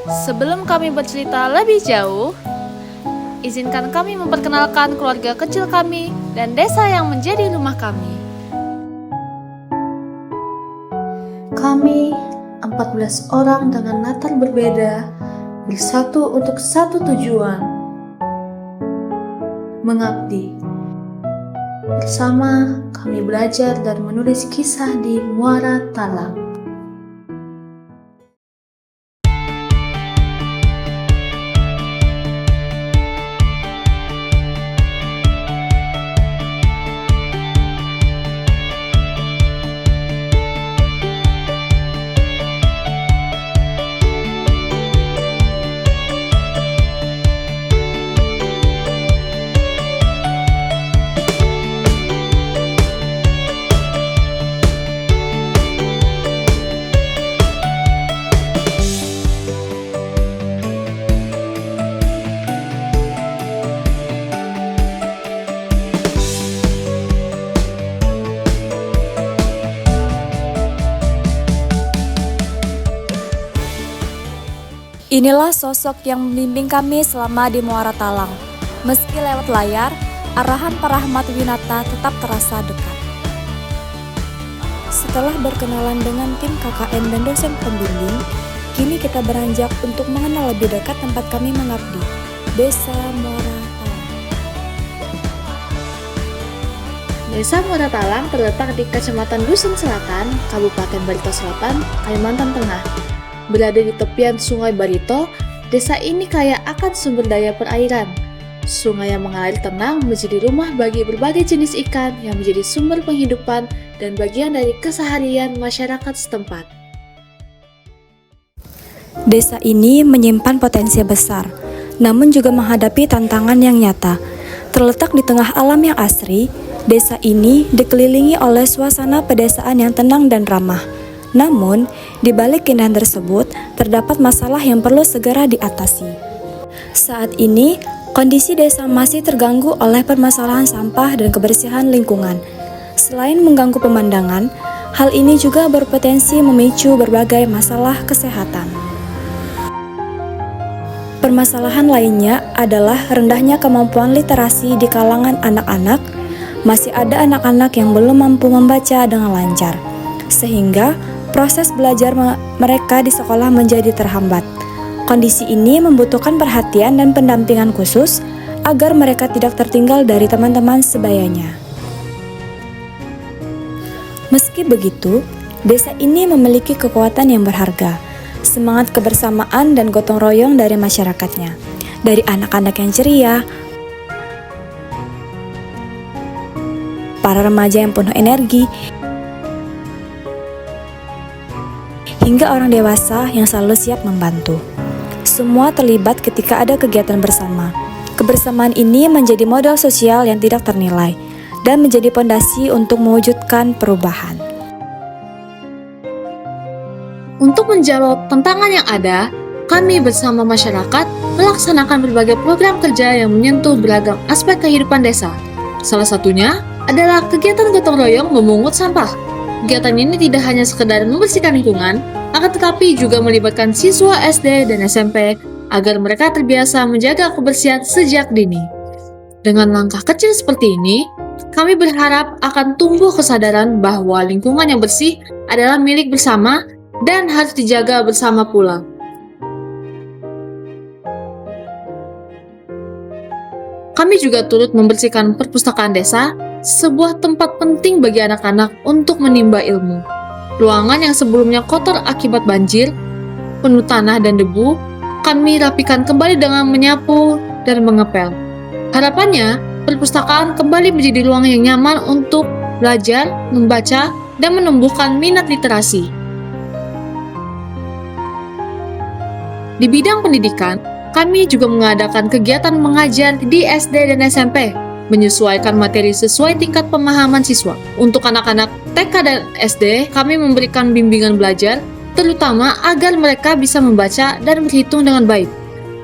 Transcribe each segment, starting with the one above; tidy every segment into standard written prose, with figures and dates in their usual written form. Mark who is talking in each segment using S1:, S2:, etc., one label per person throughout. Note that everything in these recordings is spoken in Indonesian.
S1: Sebelum kami bercerita lebih jauh, izinkan kami memperkenalkan keluarga kecil kami dan desa yang menjadi rumah kami.
S2: Kami 14 orang dengan latar berbeda bersatu untuk satu tujuan, mengabdi. Bersama kami belajar dan menulis kisah di Muara Talang.
S3: Inilah sosok yang membimbing kami selama di Muara Talang. Meski lewat layar, arahan Pak Rahmat Winata tetap terasa dekat. Setelah berkenalan dengan tim KKN dan dosen pembimbing, kini kita beranjak untuk mengenal lebih dekat tempat kami mengabdi, Desa Muara Talang.
S2: Desa Muara Talang terletak di Kecamatan Dusun Selatan, Kabupaten Barito Selatan, Kalimantan Tengah. Berada di tepian Sungai Barito, desa ini kaya akan sumber daya perairan. Sungai yang mengalir tenang menjadi rumah bagi berbagai jenis ikan yang menjadi sumber penghidupan dan bagian dari keseharian masyarakat setempat.
S3: Desa ini menyimpan potensi besar, namun juga menghadapi tantangan yang nyata. Terletak di tengah alam yang asri, desa ini dikelilingi oleh suasana pedesaan yang tenang dan ramah. Namun, di balik keindahan tersebut, terdapat masalah yang perlu segera diatasi. Saat ini, kondisi desa masih terganggu oleh permasalahan sampah dan kebersihan lingkungan. Selain mengganggu pemandangan, hal ini juga berpotensi memicu berbagai masalah kesehatan. Permasalahan lainnya adalah rendahnya kemampuan literasi di kalangan anak-anak. Masih ada anak-anak yang belum mampu membaca dengan lancar, sehingga proses belajar mereka di sekolah menjadi terhambat. Kondisi ini membutuhkan perhatian dan pendampingan khusus agar mereka tidak tertinggal dari teman-teman sebayanya. Meski begitu, desa ini memiliki kekuatan yang berharga, semangat kebersamaan dan gotong royong dari masyarakatnya, dari anak-anak yang ceria, para remaja yang penuh energi, hingga orang dewasa yang selalu siap membantu. Semua terlibat ketika ada kegiatan bersama. Kebersamaan ini menjadi modal sosial yang tidak ternilai dan menjadi fondasi untuk mewujudkan perubahan.
S2: Untuk menjawab tantangan yang ada, kami bersama masyarakat melaksanakan berbagai program kerja yang menyentuh beragam aspek kehidupan desa. Salah satunya adalah kegiatan gotong royong memungut sampah. Kegiatan ini tidak hanya sekedar membersihkan lingkungan, akan tetapi juga melibatkan siswa SD dan SMP agar mereka terbiasa menjaga kebersihan sejak dini. Dengan langkah kecil seperti ini, kami berharap akan tumbuh kesadaran bahwa lingkungan yang bersih adalah milik bersama dan harus dijaga bersama pula. Kami juga turut membersihkan perpustakaan desa, sebuah tempat penting bagi anak-anak untuk menimba ilmu. Ruangan yang sebelumnya kotor akibat banjir, penuh tanah dan debu, kami rapikan kembali dengan menyapu dan mengepel. Harapannya, perpustakaan kembali menjadi ruang yang nyaman untuk belajar, membaca, dan menumbuhkan minat literasi. Di bidang pendidikan, kami juga mengadakan kegiatan mengajar di SD dan SMP, menyesuaikan materi sesuai tingkat pemahaman siswa. Untuk anak-anak TK dan SD, kami memberikan bimbingan belajar, terutama agar mereka bisa membaca dan berhitung dengan baik.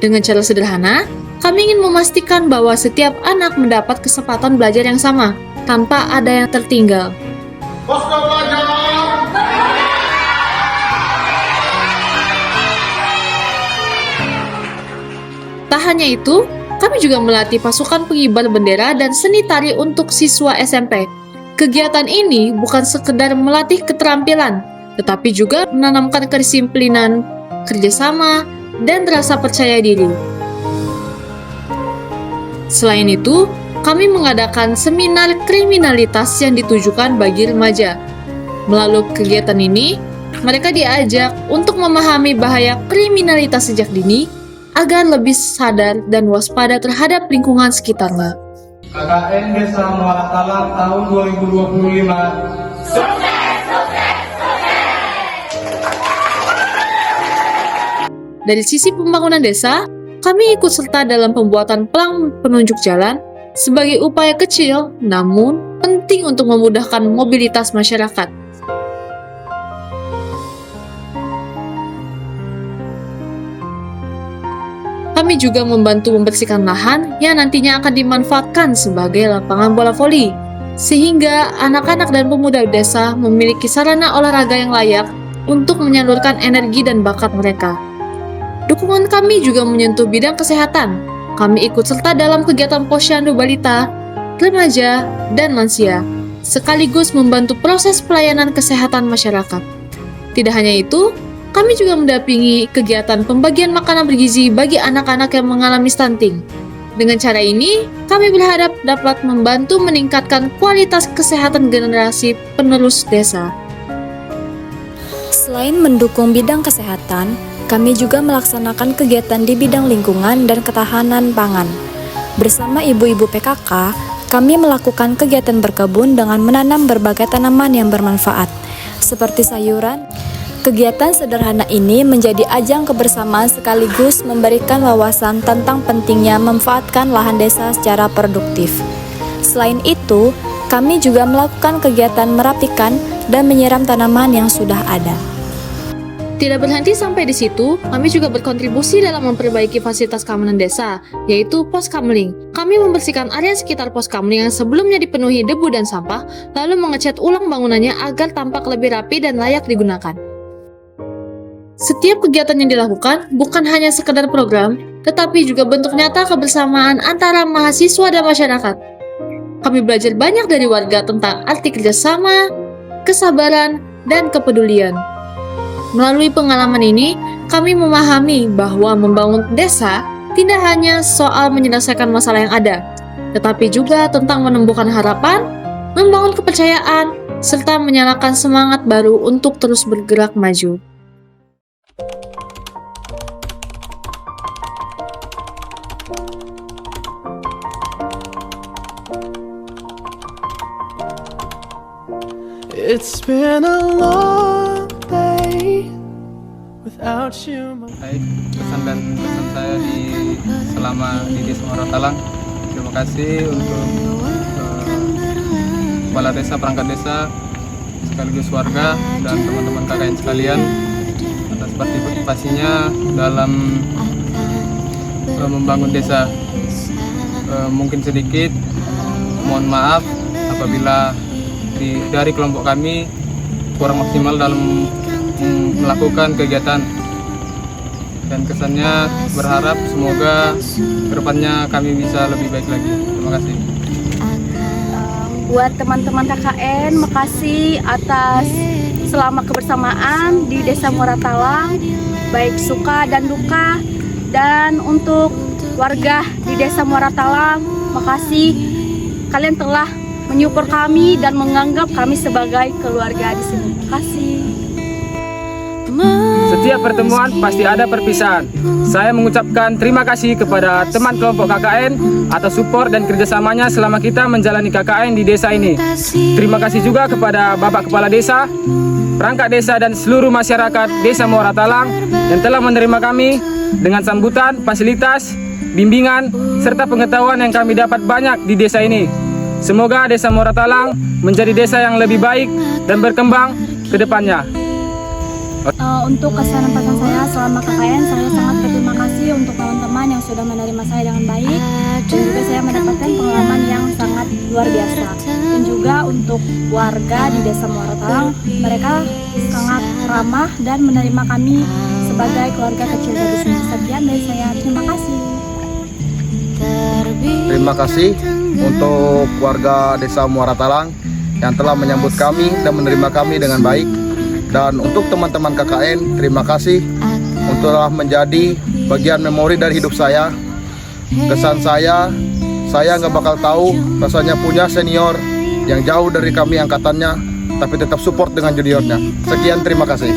S2: Dengan cara sederhana, kami ingin memastikan bahwa setiap anak mendapat kesempatan belajar yang sama, tanpa ada yang tertinggal.
S4: Posko pelajar.
S2: Tak hanya itu, kami juga melatih pasukan pengibar bendera dan seni tari untuk siswa SMP. Kegiatan ini bukan sekedar melatih keterampilan, tetapi juga menanamkan kedisiplinan, kerjasama, dan rasa percaya diri. Selain itu, kami mengadakan seminar kriminalitas yang ditujukan bagi remaja. Melalui kegiatan ini, mereka diajak untuk memahami bahaya kriminalitas sejak dini agar lebih sadar dan waspada terhadap lingkungan sekitarnya.
S4: KKN Desa Muara Talang tahun 2025.
S2: Dari sisi pembangunan desa, kami ikut serta dalam pembuatan pelang penunjuk jalan sebagai upaya kecil namun penting untuk memudahkan mobilitas masyarakat. Kami juga membantu membersihkan lahan yang nantinya akan dimanfaatkan sebagai lapangan bola voli, sehingga anak-anak dan pemuda desa memiliki sarana olahraga yang layak untuk menyalurkan energi dan bakat mereka. Dukungan kami juga menyentuh bidang kesehatan. Kami ikut serta dalam kegiatan posyandu balita, remaja, dan lansia, sekaligus membantu proses pelayanan kesehatan masyarakat. Tidak hanya itu, kami juga mendampingi kegiatan pembagian makanan bergizi bagi anak-anak yang mengalami stunting. Dengan cara ini, kami berharap dapat membantu meningkatkan kualitas kesehatan generasi penerus desa.
S3: Selain mendukung bidang kesehatan, kami juga melaksanakan kegiatan di bidang lingkungan dan ketahanan pangan. Bersama ibu-ibu PKK, kami melakukan kegiatan berkebun dengan menanam berbagai tanaman yang bermanfaat, seperti sayuran. Kegiatan sederhana ini menjadi ajang kebersamaan sekaligus memberikan wawasan tentang pentingnya memanfaatkan lahan desa secara produktif. Selain itu, kami juga melakukan kegiatan merapikan dan menyiram tanaman yang sudah ada.
S2: Tidak berhenti sampai di situ, kami juga berkontribusi dalam memperbaiki fasilitas keamanan desa, yaitu pos kamling. Kami membersihkan area sekitar pos kamling yang sebelumnya dipenuhi debu dan sampah, lalu mengecat ulang bangunannya agar tampak lebih rapi dan layak digunakan. Setiap kegiatan yang dilakukan bukan hanya sekedar program, tetapi juga bentuk nyata kebersamaan antara mahasiswa dan masyarakat. Kami belajar banyak dari warga tentang arti kerjasama, kesabaran, dan kepedulian. Melalui pengalaman ini, kami memahami bahwa membangun desa tidak hanya soal menyelesaikan masalah yang ada, tetapi juga tentang menumbuhkan harapan, membangun kepercayaan, serta menyalakan semangat baru untuk terus bergerak maju.
S5: It's been a long day without you.
S4: Baik, pesan dan pesan saya selama di Desa Muara Talang. Terima kasih untuk kepala desa, perangkat desa, sekaligus warga dan teman-teman KKN sekalian atas partisipasinya dalam membangun desa. Mungkin sedikit, mohon maaf apabila dari kelompok kami kurang maksimal dalam melakukan kegiatan, dan kesannya berharap semoga kedepannya kami bisa lebih baik lagi. Terima kasih.
S6: Buat teman-teman KKN, makasih atas selama kebersamaan di Desa Muara Talang, baik suka dan duka. Dan untuk warga di Desa Muara Talang, makasih kalian telah menyupport kami dan menganggap kami sebagai keluarga di sini. Terima kasih.
S7: Setiap pertemuan pasti ada perpisahan. Saya mengucapkan terima kasih kepada teman kelompok KKN atas support dan kerjasamanya selama kita menjalani KKN di desa ini. Terima kasih juga kepada Bapak Kepala Desa, perangkat desa dan seluruh masyarakat Desa Muara Talang yang telah menerima kami dengan sambutan, fasilitas, bimbingan, serta pengetahuan yang kami dapat banyak di desa ini. Semoga Desa Muara Talang menjadi desa yang lebih baik dan berkembang ke depannya.
S6: Untuk kesan dan pesan saya selama KKN, saya sangat berterima kasih untuk teman-teman yang sudah menerima saya dengan baik, dan juga saya mendapatkan pengalaman yang sangat luar biasa. Dan juga untuk warga di Desa Muara Talang, mereka sangat ramah dan menerima kami sebagai keluarga kecil dari sini. Sekian dari saya, terima kasih.
S8: Terima kasih untuk warga Desa Muara Talang yang telah menyambut kami dan menerima kami dengan baik. Dan untuk teman-teman KKN, terima kasih untuk telah menjadi bagian memori dari hidup saya. Kesan saya nggak bakal tahu rasanya punya senior yang jauh dari kami angkatannya, tapi tetap support dengan juniornya. Sekian, terima kasih.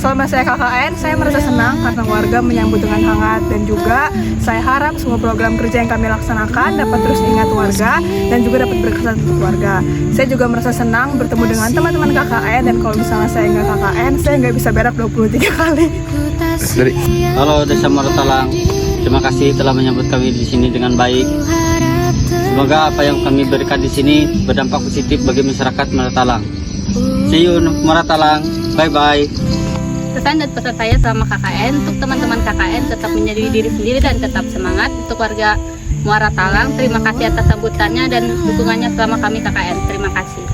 S9: Selama saya KKN, saya merasa senang karena warga menyambut dengan hangat, dan juga saya harap semua program kerja yang kami laksanakan dapat terus diingat warga dan juga dapat berkesan untuk warga. Saya juga merasa senang bertemu dengan teman-teman KKN, dan kalau misalnya saya nggak KKN, saya nggak bisa berak 23 kali.
S10: Halo Desa Muara Talang, terima kasih telah menyambut kami di sini dengan baik. Semoga apa yang kami berikan di sini berdampak positif bagi masyarakat Muara Talang. See you Muara Talang, bye-bye.
S6: Pesan dan pesan saya selama KKN untuk teman-teman KKN tetap menjadi diri sendiri dan tetap semangat. Untuk warga Muara Talang, terima kasih atas sambutannya dan dukungannya selama kami KKN. Terima kasih.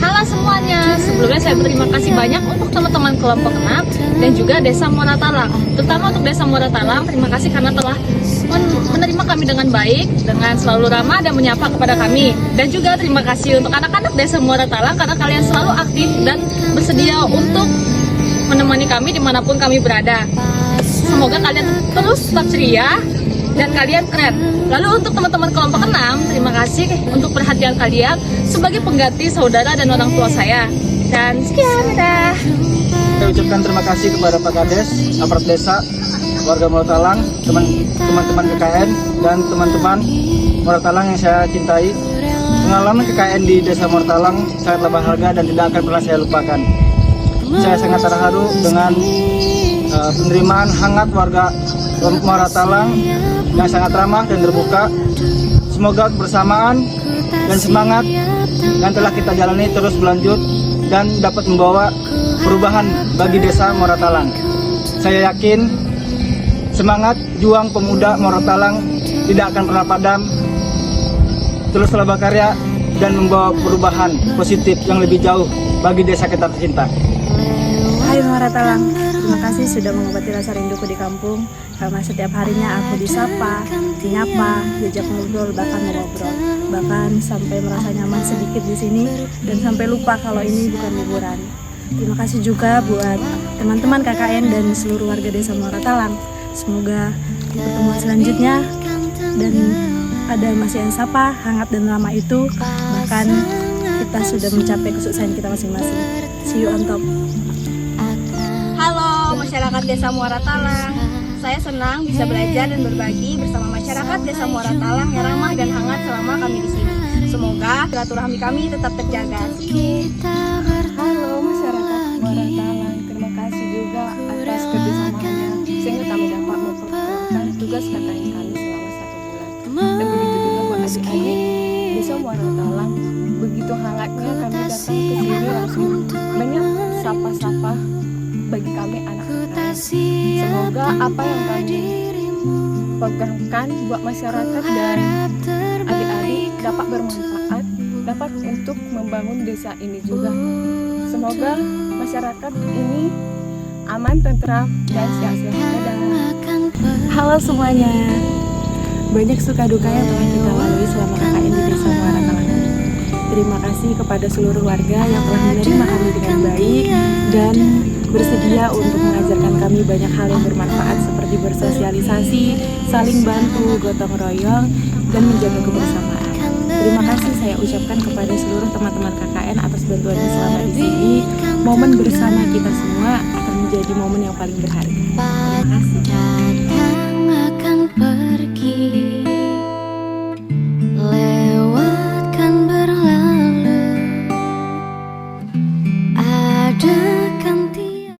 S1: Halo semuanya, sebelumnya saya berterima kasih banyak untuk teman-teman kelompok 6 dan juga Desa Muara Talang. Terutama untuk Desa Muara Talang, terima kasih karena telah menerima kami dengan baik, dengan selalu ramah dan menyapa kepada kami. Dan juga terima kasih untuk anak-anak Desa Muara Talang karena kalian selalu aktif dan bersedia untuk menemani kami dimanapun kami berada. Semoga kalian terus tetap ceria dan kalian keren. Lalu untuk teman-teman kelompok 6, terima kasih untuk perhatian kalian sebagai pengganti saudara dan orang tua saya. Dan sekian, dadah.
S7: Saya ucapkan terima kasih kepada Pak Kades, aparat desa, warga Muara Talang, teman-teman KKN, dan teman-teman Muara Talang yang saya cintai. Pengalaman KKN di Desa Muara Talang sangatlah berharga dan tidak akan pernah saya lupakan. Saya sangat terharu dengan penerimaan hangat warga Muara Talang yang sangat ramah dan terbuka. Semoga kebersamaan dan semangat yang telah kita jalani terus berlanjut dan dapat membawa perubahan bagi Desa Muara Talang. Saya yakin semangat juang pemuda Muara Talang tidak akan pernah padam. Teruslah berkarya dan membawa perubahan positif yang lebih jauh bagi desa kita tercinta.
S9: Hai Muara Talang, terima kasih sudah mengobati rasa rinduku di kampung. Karena setiap harinya aku disapa, dinyapa, diajak ngobrol, bahkan mengobrol. Bahkan sampai merasa nyaman sedikit di sini dan sampai lupa kalau ini bukan liburan. Terima kasih juga buat teman-teman KKN dan seluruh warga Desa Muara Talang. Semoga di pertemuan selanjutnya dan ada masih yang sapa, hangat dan ramah itu. Bahkan kita sudah mencapai kesuksesan kita masing-masing. See you on top.
S6: Halo masyarakat Desa Muara Talang. Saya senang bisa belajar dan berbagi bersama masyarakat Desa Muara Talang yang ramah dan hangat selama kami di sini. Semoga silaturahmi kami tetap terjaga.
S9: Halo masyarakat Muara Talang, terima kasih juga atas kerjasamanya sehingga kami dapat memperkenalkan tugas KKN kami selama 1 bulan. Dan begitu juga buat adik-adik Desa Muara Talang, begitu hangatnya kami datang ke sini langsung banyak sapa-sapa bagi kami anak KKN. Semoga apa yang kami programkan buat masyarakat dan adik-adik dapat bermanfaat, dapat untuk membangun desa ini juga. Semoga masyarakat ini aman, tentram, dan sehat-sehat.
S3: Halo semuanya, banyak suka duka yang telah kita lalui selama KKN di Desa Muara Talang. Terima kasih kepada seluruh warga yang telah menerima kami dengan baik dan bersedia untuk mengajarkan kami banyak hal yang bermanfaat seperti bersosialisasi, saling bantu, gotong royong, dan menjaga kebersamaan. Terima kasih saya ucapkan kepada seluruh teman-teman KKN atas bantuannya selama di sini. Momen bersama kita semua akan menjadi momen yang paling berharga. Terima kasih.